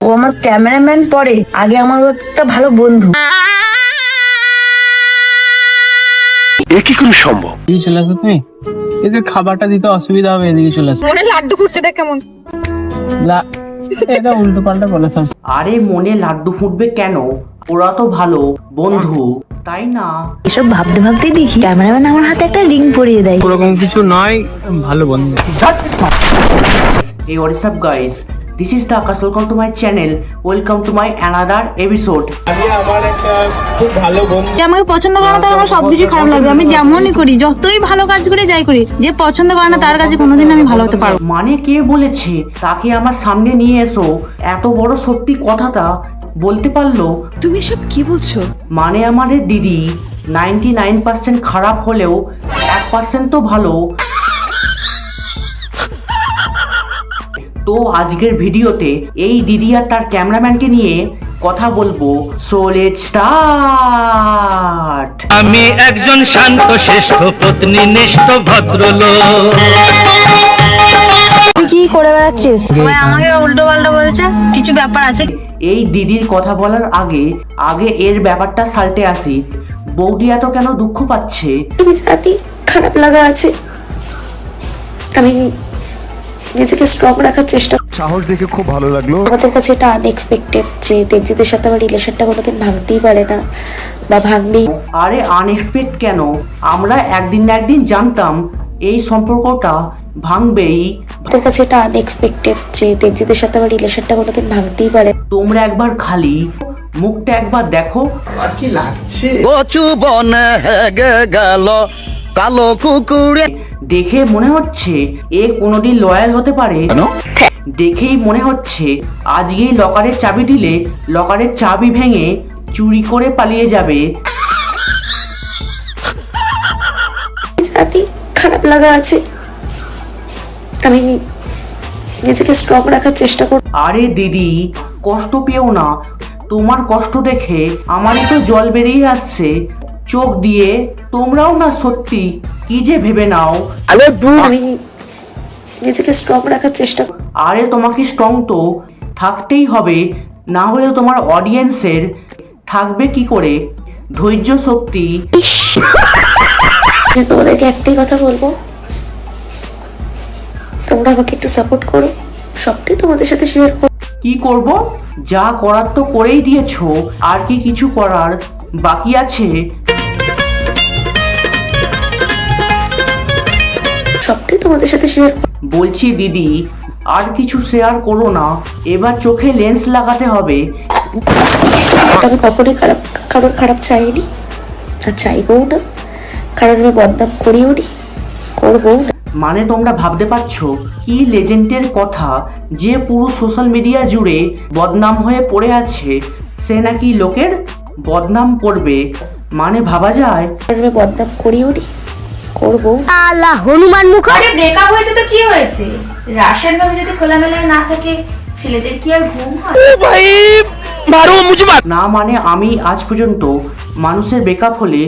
ও আমার ক্যামেরাম্যান পরে, আগে আমার ও একটা ভালো বন্ধু। এ কি করে সম্ভব? এদিকে চলে আসো তুমি, এদের খাবারটা দিতে অসুবিধা হবে, এদিকে চলে আসো। মনে লাড্ডু ফুটছে দেখ কেমন। এটা উল্টো পাল্টা বলে সব। আরে মনে লাড্ডু ফুটবে কেন? ওরা তো ভালো বন্ধু, তাই না? এসব ভাবতে ভাবতেই দেখি ক্যামেরাম্যান আমার হাতে একটা রিং পরিয়ে দেয়। ওরকম কিছু নয়, ভালো বন্ধু। Hey, what is up guys? This is the Akash. Welcome to my channel. Welcome to my another episode. আমার একটা খুব ভালো বন্ধু। যে আমাকে পছন্দ করে না তার আমার সবকিছু খারাপ লাগবে। আমি যেমনই করি, যতই ভালো কাজ করে যাই করি, যে পছন্দ করে না তার কাছে কোনোদিন আমি ভালো হতে পারবো না। মানে কে বলেছে তাকে আমার সামনে নিয়ে এসো? এত বড় সত্যি কথাটা বলতে পারলো? তুমি সব কি বলছো? মানে আমাদের দিদি 99% খারাপ হলেও 1% তো ভালো। তো আজকের ভিডিওতে এই দিদি আর তার ক্যামেরাম্যানকে নিয়ে কথা বলবো। So let's start. আমি একজন শান্ত শিষ্ট পত্নীনিষ্ঠ ভদ্রলোক। তুই কি করে বেড়াচ্ছিস? সবাই আমাকে উল্টো পাল্টা বলছে, কিছু ব্যাপার আছে। এই দিদির কথা বলার আগে আগে এর ব্যাপারটা সালটে আসি। বৌদি এত কেন দুঃখ পাচ্ছে? আমি জানি খারাপ লাগা আছে, আমি নিজেকে স্ট্রং রাখার চেষ্টা। সাহস দেখে খুব ভালো লাগলো। আমাদের কাছে এটা আনএক্সপেক্টেড যে দেবজিতের সাথে আমার রিলেশনটা কোনোদিন ভাঙতেই পারে না বা ভাঙবেই। আরে আনএক্সপেক্ট কেন? আমরা একদিন না একদিন জানতাম এই সম্পর্কটা ভাঙবেই। আমাদের কাছে এটা আনএক্সপেক্টেড যে দেবজিতের সাথে আমার রিলেশনটা কোনোদিন ভাঙতেই পারে। তোমরা একবার খালি মুখটা একবার দেখো। কচু বনে হেগে গেল কালো কুকুরে। দেখে মনে হচ্ছে এ কোনোদিন লয়াল হতে পারে। দেখেই মনে হচ্ছে আজকেই লকারের চাবি দিলে লকারের চাবি ভেঙে চুরি করে পালিয়ে যাবে। জানি খারাপ লাগা আছে, আমি নিজেকে স্ট্রং রাখার চেষ্টা করব। আরে দিদি কষ্ট পেও না, তোমার কষ্ট দেখে আমারই তো জল বেরিয়ে আসছে চোখ দিয়ে। তোমরাও না সত্যি কি যে ভেবে নাও। আমি নিজেকে স্ট্রং রাখার চেষ্টা করব। আরে তোমাকে স্ট্রং তো থাকতেই হবে, না হলেও তোমার অডিয়েন্সের থাকবে কি করে ধৈর্য শক্তি? তোমাদেরকে একটাই কথা বলবো, তোমরা আমাকে একটু সাপোর্ট করো, সবটাই তোমাদের সাথে শেয়ার করো। কি করব? যা করার তো করেই দিয়েছো, আর কি কিছু করার বাকি আছে? সবটাই তোমাদের সাথে শেয়ার করো। বলছি দিদি আর কিছু শেয়ার করো না, এবার চোখে লেন্স লাগাতে হবে। আমি কখনোই কারোর খারাপ চাইনি আর চাইবও না, কারণ আমি বদনাম করিও নি, করবো না। মানে তোমরা ভাবতে পারছো কি লেজেন্ডের কথা, যে পুরো সোশ্যাল মিডিয়া জুড়ে বদনাম হয়ে পড়ে আছে, সে নাকি লোকের বদনাম করবে? মানে ভাবা যায়? আমি বদনাম করিও নি, করবো না। আরে ব্রেকআপ হয়েছে তো কি হয়েছে? রাশিয়ান ভাবে যদি খোলামেলা না থাকে, ছেলেদের কি আর ঘুম হয়? না মানে আমি আজ পর্যন্ত মানুষের ব্রেকআপ হলে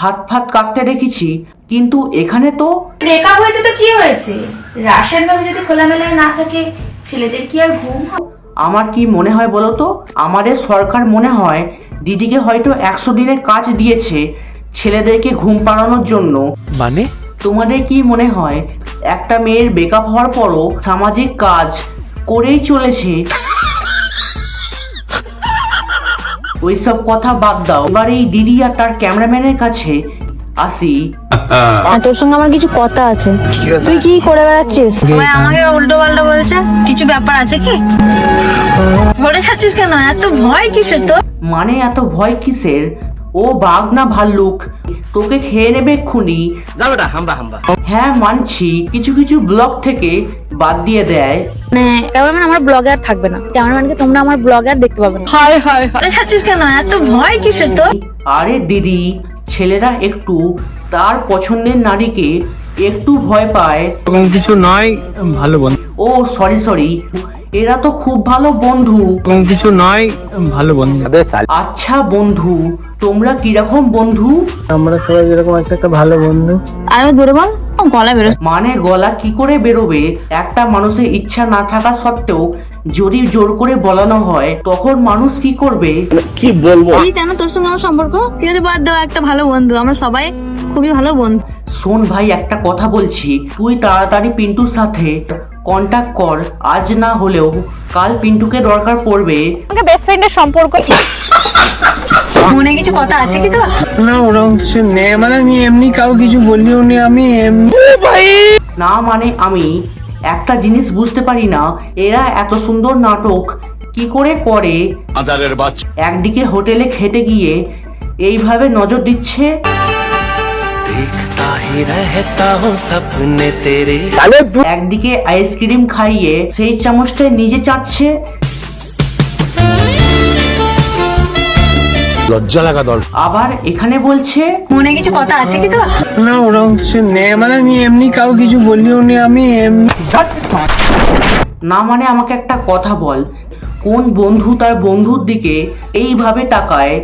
হাত ফাত কাটতে দেখেছি, কিন্তু এখানে তো ব্রেকআপ হয়েছে তো কি হয়েছে? রাশিয়ান ভাবে যদি খোলামেলা না থাকে, ছেলেদের কি আর ঘুম হয়? আমার কি মনে হয় বলো তো, আমাদের সরকার মনে হয় দিদিকে হয়তো 100 দিনের কাজ দিয়েছে ছেলেদেরকে ঘুম পাড়ানোর জন্য। মানে তোমাদের কি মনে হয় একটা মেয়ের ব্রেকআপ হওয়ার পরও সামাজিক কাজ করেই চলেছে? ওইসব কথা বাদ দাও, এবার এই দিদি আর তার ক্যামেরাম্যানের কাছে আসি। তোর সঙ্গে আমার কিছু কথা আছে। তুই কি করে বেড়াচ্ছিস? সবাই আমাকে উল্টো পাল্টা বলছে, কিছু ব্যাপার আছে কি? বলে যাচ্ছিস কেন? এত ভয় কিসের তোর? মানে এত ভয় কিসের? ও বাঘ না ভাল্লুক, তোকে খেয়ে নেবে এক্ষুনি। যাবে হামবা হামবা। হ্যাঁ মানছি, কিছু কিছু ব্লগ থেকে বাদ দিয়ে দেয়। মানে ক্যামেরাম্যান আমার ব্লগে আর থাকবে না, ক্যামেরাম্যানকে তোমরা আমার ব্লগে আর দেখতে পাবে না। বলে যাচ্ছিস কেন? এত ভয় কিসের তোর? আরে দিদি, ছেলেরা একটু তার পছন্দের নারীকে একটু ভয় পায়। ওরকম কিছু নয়, ভালো বন্ধু। ও সরি, এরা তো খুব ভালো বন্ধু। ওরকম কিছু নয়, ভালো বন্ধু। আচ্ছা বন্ধু, তোমরা কিরকম বন্ধু? আমরা সবাই যেরকম আছে একটা ভালো বন্ধু। আর ধরে বল, গলা বেরো। মানে গলা কি করে বেরোবে? একটা মানুষের ইচ্ছা না থাকা সত্ত্বেও যদি জোর করে বলানো হয় তখন মানুষ কি করবে? এই কেন তোর সঙ্গে আমার সম্পর্ক? তুই যদি বাদ দাও, একটা ভালো বন্ধু, আমরা সবাই খুবই ভালো বন্ধু। শোন ভাই, একটা কথা বলছি, তুই তাড়াতাড়ি পিন্টুর সাথে কন্টাক্ট কর। আজ না হলেও কাল পিন্টুকে দরকার পড়বে। আমাকে বেস্ট ফ্রেন্ডের সম্পর্ক। মনে কিছু কথা আছে কি তোর? না ওরকম কিছু নেই, মানে আমি এমনি কাউ কিছু বললিও নি, আমি এমনি না মানে আমি একটা জিনিস বুঝতে পারি না, এরা এত সুন্দর নাটক কি করে করে? একদিকে হোটেলে খেতে গিয়ে এইভাবে নজর দিচ্ছে, একদিকে আইসক্রিম খাইয়ে সেই চামচটা নিজে চাটছে, লজ্জা লাগা দরকার। আবার এখানে বলছে মনে কিছু কথা আছে কি তোর? না ওরকম কিছু নেই, মানে আমি এমনি কাউ কিছু বললিও নি, আমি এমনি না মানে আমাকে একটা কথা বল, কোন বন্ধু তার বন্ধুর দিকে এইভাবে তাকায়?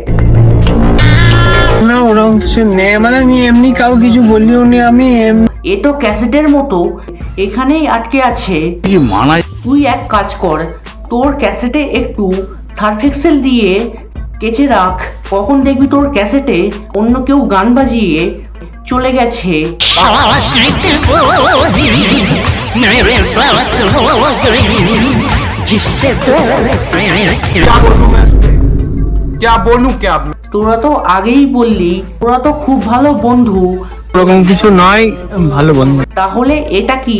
না ওরকম কিছু নেই, মানে আমি এমনি কাউ কিছু বললিও নি, আমি এমনি এ তো ক্যাসেটের মতো এখানেই আটকে আছে। তুই এক কাজ কর, তোর ক্যাসেটে একটু সার্ফ এক্সেল দিয়ে কেচে রাখ, কখন দেখবি তোর ক্যাসেটে অন্য কেউ গান বাজিয়ে চলে গেছে। তোরা তো আগেই বললি তোরা তো খুব ভালো বন্ধু, ওরকম কিছু নয়, ভালো বন্ধু। তাহলে এটা কি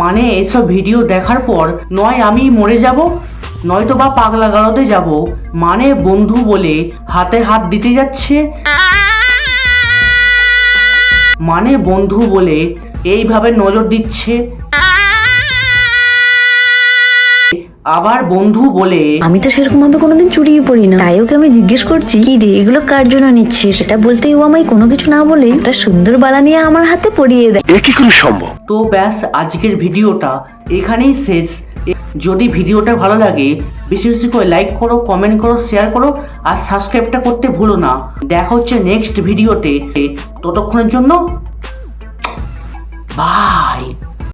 মানে? এসব ভিডিও দেখার পর নয় আমি মরে যাব, নয়তো বা পাগলা গারদে যাব। মানে বন্ধু বলে হাতে হাত দিতে যাচ্ছে, মানে বন্ধু বলে এইভাবে নজর দিচ্ছে, আবার বন্ধু বলে। আমি তো সেরকম ভাবে কোনোদিন চুরিয়ে পড়ি না, তাই ওকে আমি জিজ্ঞেস করছি কি রে এগুলো কার জন্য নিচ্ছিস, সেটা বলতেই ও আমায় কোনো কিছু না বলে একটা সুন্দর বালা নিয়ে আমার হাতে পরিয়ে দেয়। এ কি করে সম্ভব? তো ব্যাস, আজকের ভিডিওটা এখানেই শেষ। যদি ভিডিওটা ভালো লাগে বেশি বেশি করে লাইক করো, কমেন্ট করো, শেয়ার করো আর সাবস্ক্রাইবটা করতে ভুলো না। দেখা হচ্ছে নেক্সট ভিডিওতে, ততক্ষণের জন্য বাই।